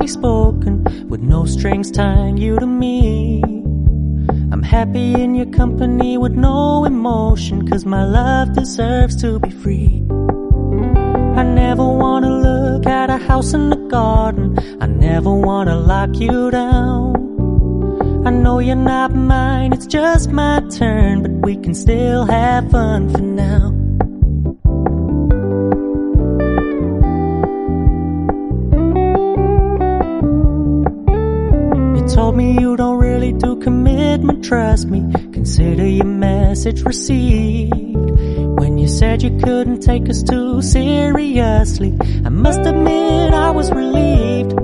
softly spoken, with no strings tying you to me. I'm happy in your company with no emotion, 'cause my love deserves to be free. I never wanna look at a house in the garden, I never wanna lock you down. I know you're not mine, it's just my turn, but we can still have fun for now. You told me you don't really do commitment, trust me, consider your message received. When you said you couldn't take us too seriously, I must admit I was relieved.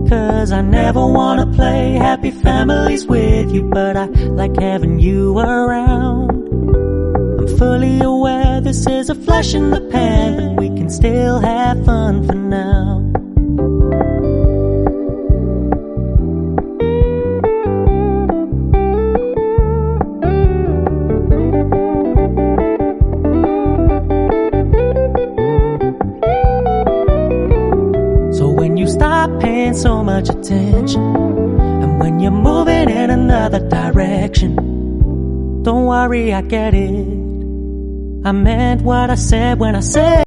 'Cause I never wanna play happy families with you, but I like having you around. I'm fully aware this is a flash in the pan, but we can still have fun for now. So when you stop paying so much attention, and when you're moving in another direction, don't worry, I get it. I meant what I said when I said